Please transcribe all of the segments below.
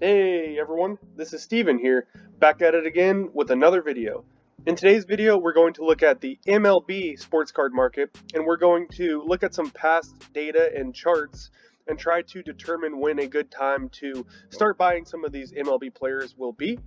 Hey everyone, this is Steven here, back at it again with another video. In today's video, we're going to look at the MLB sports card market, and we're going to look at some past data and charts and try to determine when a good time to start buying some of these MLB players will be.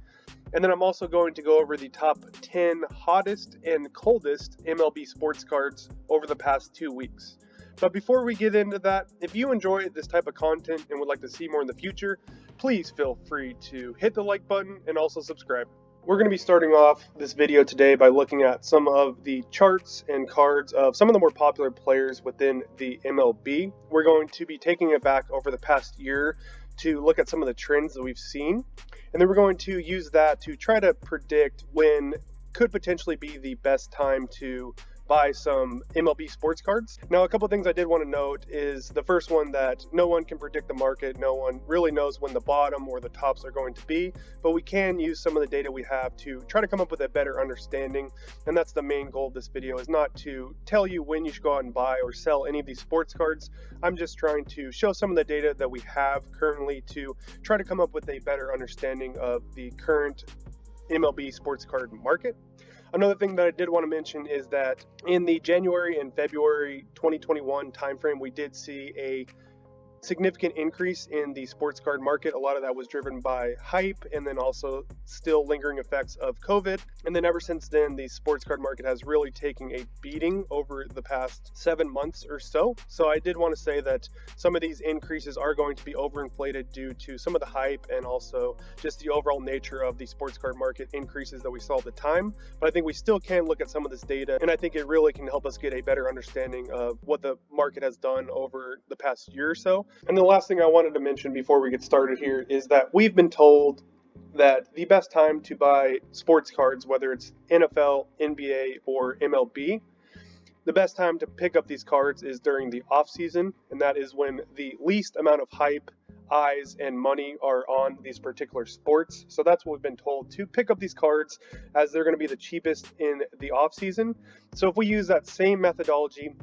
And then I'm also going to go over the top 10 hottest and coldest MLB sports cards over the past 2 weeks. But before we get into that, if you enjoy this type of content and would like to see more in the future, please feel free to hit the like button and also subscribe. We're going to be starting off this video today by looking at some of the charts and cards of some of the more popular players within the MLB. We're going to be taking it back over the past year to look at some of the trends that we've seen. And then we're going to use that to try to predict when could potentially be the best time to buy some MLB sports cards. Now, a couple things I did want to note is the first one, that no one can predict the market. No one really knows when the bottom or the tops are going to be, but we can use some of the data we have to try to come up with a better understanding. And that's the main goal of this video, is not to tell you when you should go out and buy or sell any of these sports cards. I'm just trying to show some of the data that we have currently to try to come up with a better understanding of the current MLB sports card market. Another thing that I did want to mention is that in the January and February 2021 timeframe, we did see a significant increase in the sports card market. A lot of that was driven by hype and then also still lingering effects of COVID. And then ever since then, the sports card market has really taken a beating over the past 7 months or so. So I did want to say that some of these increases are going to be overinflated due to some of the hype and also just the overall nature of the sports card market increases that we saw at the time. But I think we still can look at some of this data, and I think it really can help us get a better understanding of what the market has done over the past year or so. And the last thing I wanted to mention before we get started here is that we've been told that the best time to buy sports cards, whether it's NFL, NBA, or MLB, the best time to pick up these cards is during the off season, and that is when the least amount of hype, eyes, and money are on these particular sports. So that's what we've been told, to pick up these cards as they're going to be the cheapest in the off season. So if we use that same methodology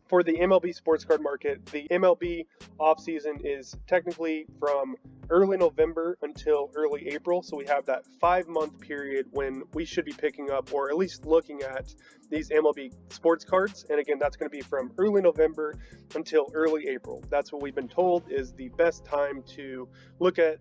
for the MLB sports card market, the MLB offseason is technically from early November until early April. So we have that 5-month period when we should be picking up, or at least looking at, these MLB sports cards. And again, that's going to be from early November until early April. That's what we've been told is the best time to look at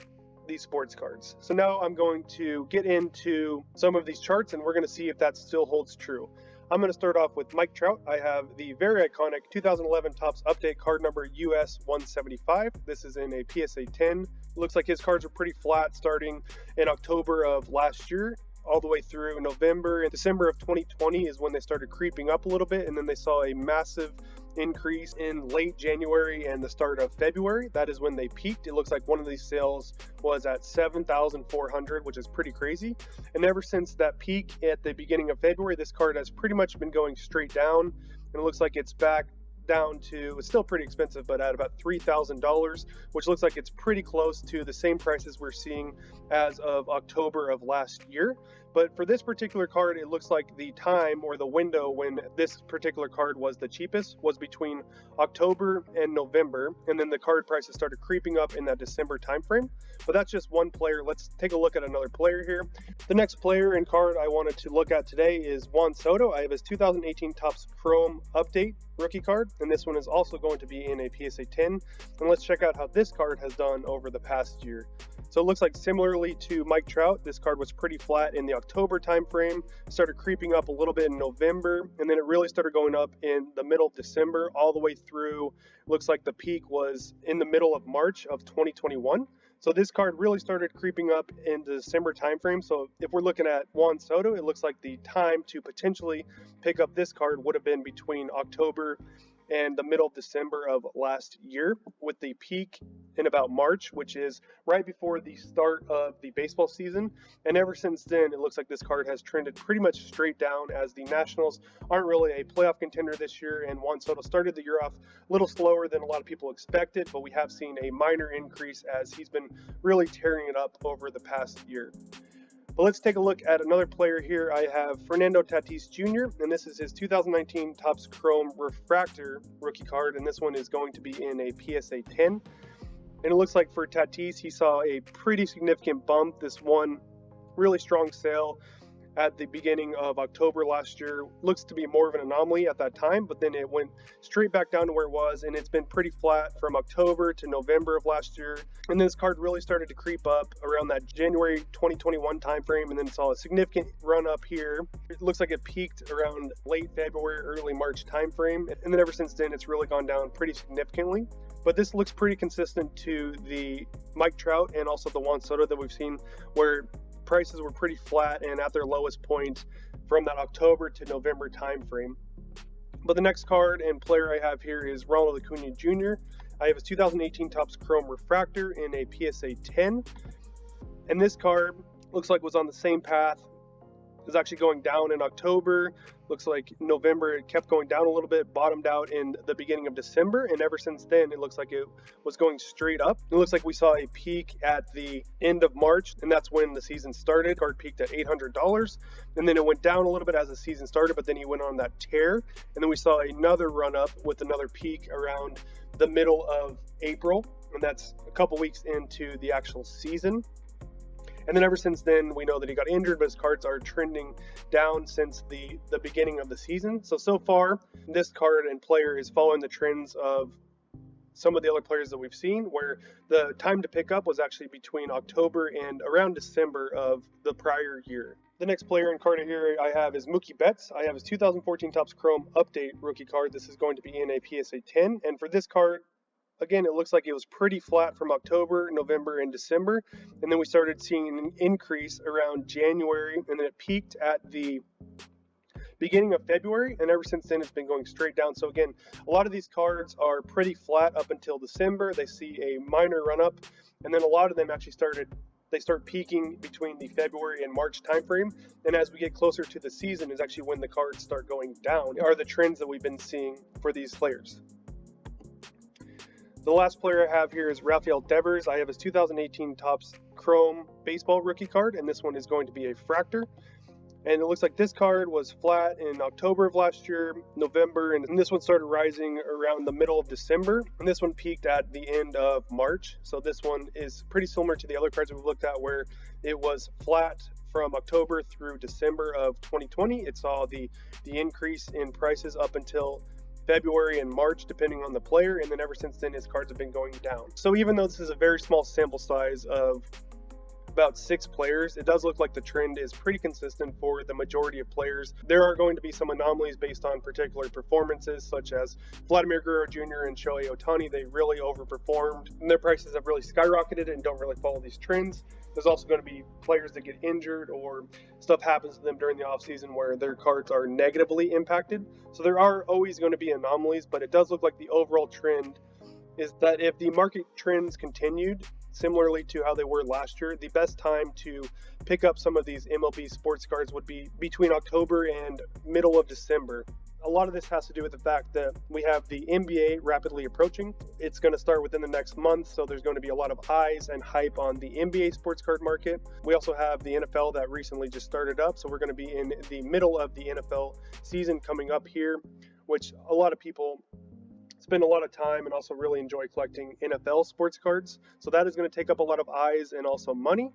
these sports cards. So now I'm going to get into some of these charts, and we're going to see if that still holds true. I'm going to start off with Mike Trout. I have the very iconic 2011 Topps Update card number US 175. This is in a PSA 10. It looks like his cards were pretty flat starting in October of last year, all the way through November and December of 2020 is when they started creeping up a little bit, and then they saw a massive increase in late January and the start of February. That is when they peaked. It looks like one of these sales was at 7,400, which is pretty crazy. And ever since that peak at the beginning of February, this card has pretty much been going straight down, and it looks like it's back down to, it's still pretty expensive, but at about $3,000, which looks like it's pretty close to the same prices we're seeing as of October of last year. But for this particular card, it looks like the time or the window when this particular card was the cheapest was between October and November, and then the card prices started creeping up in that December timeframe. But that's just one player. Let's take a look at another player here. The next player and card I wanted to look at today is Juan Soto. I have his 2018 Topps Chrome Update rookie card, and this one is also going to be in a PSA 10. And let's check out how this card has done over the past year. So it looks like, similarly to Mike Trout, this card was pretty flat in the October timeframe, started creeping up a little bit in November, and then it really started going up in the middle of December all the way through. Looks like the peak was in the middle of March of 2021. So this card really started creeping up in the December timeframe. So if we're looking at Juan Soto, it looks like the time to potentially pick up this card would have been between October and the middle of December of last year, with the peak in about March, which is right before the start of the baseball season. And ever since then, it looks like this card has trended pretty much straight down, as the Nationals aren't really a playoff contender this year, and Juan Soto started the year off a little slower than a lot of people expected, but we have seen a minor increase as he's been really tearing it up over the past year. But let's take a look at another player here. I have Fernando Tatis Jr., and this is his 2019 Topps Chrome Refractor rookie card, and this one is going to be in a PSA 10. And it looks like for Tatis, he saw a pretty significant bump. This one really strong sale at the beginning of October last year. Looks to be more of an anomaly at that time, but then it went straight back down to where it was, and it's been pretty flat from October to November of last year. And this card really started to creep up around that January 2021 timeframe, and then saw a significant run up here. It looks like it peaked around late February, early March timeframe, and then ever since then it's really gone down pretty significantly. But this looks pretty consistent to the Mike Trout and also the Juan Soto that we've seen, where prices were pretty flat and at their lowest point from that October to November timeframe. But the next card and player I have here is Ronald Acuna Jr. I have his 2018 Topps Chrome Refractor in a PSA 10. And this card looks like was on the same path. It was actually going down in October. Looks like November it kept going down a little bit, bottomed out in the beginning of December, and ever since then it looks like it was going straight up. It looks like we saw a peak at the end of March, and that's when the season started. Card peaked at $800, and then it went down a little bit as the season started, but then he went on that tear, and then we saw another run up with another peak around the middle of April, and that's a couple weeks into the actual season. And then ever since then, we know that he got injured, but his cards are trending down since the beginning of the season. So far, this card and player is following the trends of some of the other players that we've seen, where the time to pick up was actually between October and around December of the prior year. The next player and card here I have is Mookie Betts. I have his 2014 Topps Chrome Update rookie card. This is going to be in a PSA 10. And for this card, again, it looks like it was pretty flat from October, November, and December. And then we started seeing an increase around January, and then it peaked at the beginning of February. And ever since then, it's been going straight down. So again, a lot of these cards are pretty flat up until December. They see a minor run up. And then a lot of them actually start peaking between the February and March timeframe. And as we get closer to the season is actually when the cards start going down, are the trends that we've been seeing for these players. The last player I have here is Rafael Devers. I have his 2018 Topps Chrome Baseball rookie card, and this one is going to be a Fractor. And it looks like this card was flat in October of last year, November, and this one started rising around the middle of December. And this one peaked at the end of March. So this one is pretty similar to the other cards we've looked at, where it was flat from October through December of 2020. It saw the increase in prices up until February and March, depending on the player, and then ever since then his cards have been going down. So even though this is a very small sample size of about 6 players, it does look like the trend is pretty consistent for the majority of players. There are going to be some anomalies based on particular performances, such as Vladimir Guerrero Jr. and Shohei Ohtani. They really overperformed, and their prices have really skyrocketed and don't really follow these trends. There's also going to be players that get injured or stuff happens to them during the offseason where their cards are negatively impacted. So there are always going to be anomalies, but it does look like the overall trend is that if the market trends continued similarly to how they were last year, the best time to pick up some of these MLB sports cards would be between October and middle of December. A lot of this has to do with the fact that we have the NBA rapidly approaching. It's going to start within the next month, so there's going to be a lot of eyes and hype on the NBA sports card market. We also have the NFL that recently just started up, so we're going to be in the middle of the NFL season coming up here, which a lot of people spend a lot of time and also really enjoy collecting NFL sports cards. So that is going to take up a lot of eyes and also money.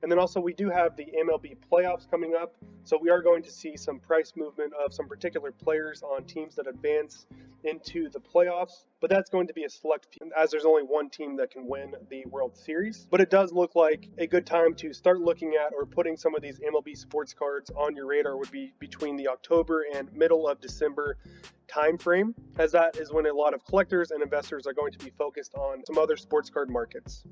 And then also we do have the MLB Playoffs coming up. So we are going to see some price movement of some particular players on teams that advance into the playoffs. But that's going to be a select team, as there's only one team that can win the World Series. But it does look like a good time to start looking at or putting some of these MLB sports cards on your radar would be between the October and middle of December time frame, as that is when a lot of collectors and investors are going to be focused on some other sports card markets.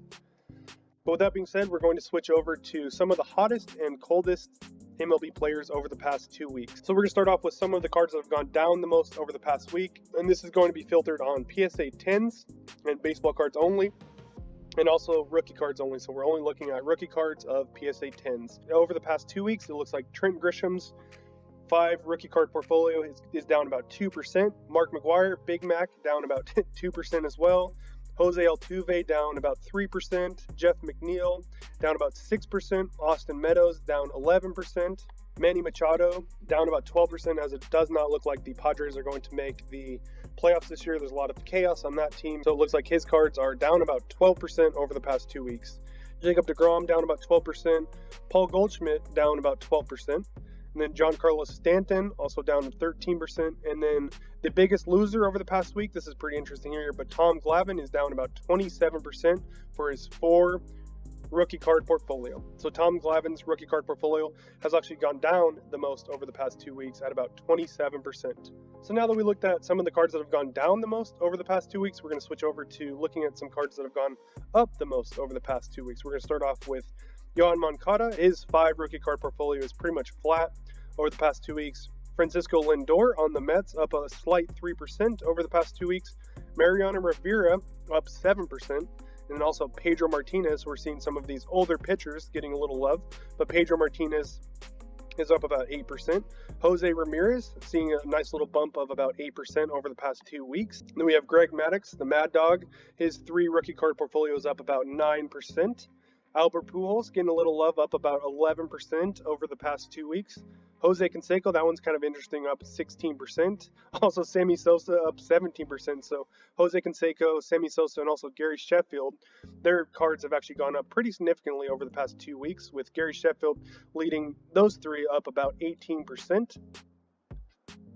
But with that being said, we're going to switch over to some of the hottest and coldest MLB players over the past 2 weeks. So we're going to start off with some of the cards that have gone down the most over the past week, and this is going to be filtered on PSA 10s and baseball cards only, and also rookie cards only. So we're only looking at rookie cards of PSA 10s. Over the past 2 weeks, it looks like Trent Grisham's 5 rookie card portfolio is down about 2%. Mark McGwire, Big Mac, down about 2% as well. Jose Altuve down about 3%, Jeff McNeil down about 6%, Austin Meadows down 11%, Manny Machado down about 12%, as it does not look like the Padres are going to make the playoffs this year. There's a lot of chaos on that team. So it looks like his cards are down about 12% over the past 2 weeks. Jacob deGrom down about 12%. Paul Goldschmidt down about 12%. And then Giancarlo Stanton also down 13%. And then the biggest loser over the past week, this is pretty interesting here, but Tom Glavine is down about 27% for his 4 rookie card portfolio. So Tom Glavine's rookie card portfolio has actually gone down the most over the past 2 weeks at about 27%. So now that we looked at some of the cards that have gone down the most over the past 2 weeks, we're going to switch over to looking at some cards that have gone up the most over the past 2 weeks. We're going to start off with Yohan Moncada. His 5 rookie card portfolio is pretty much flat over the past 2 weeks. Francisco Lindor on the Mets up a slight 3% over the past 2 weeks. Mariano Rivera up 7%. And then also Pedro Martinez. We're seeing some of these older pitchers getting a little love, but Pedro Martinez is up about 8%. Jose Ramirez seeing a nice little bump of about 8% over the past 2 weeks. Then we have Greg Maddox, the Mad Dog. His 3 rookie card portfolio is up about 9%. Albert Pujols getting a little love, up about 11% over the past 2 weeks. Jose Canseco, that one's kind of interesting, up 16%. Also, Sammy Sosa up 17%. So Jose Canseco, Sammy Sosa, and also Gary Sheffield, their cards have actually gone up pretty significantly over the past 2 weeks, with Gary Sheffield leading those 3 up about 18%.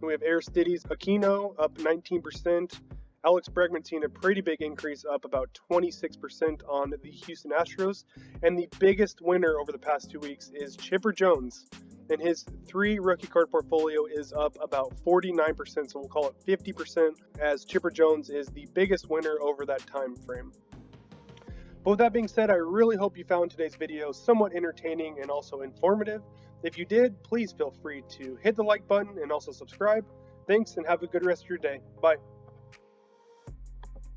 We have Aristides Aquino up 19%. Alex Bregman seeing a pretty big increase, up about 26% on the Houston Astros. And the biggest winner over the past 2 weeks is Chipper Jones. And his 3 rookie card portfolio is up about 49%, so we'll call it 50%, as Chipper Jones is the biggest winner over that time frame. But with that being said, I really hope you found today's video somewhat entertaining and also informative. If you did, please feel free to hit the like button and also subscribe. Thanks, and have a good rest of your day. Bye.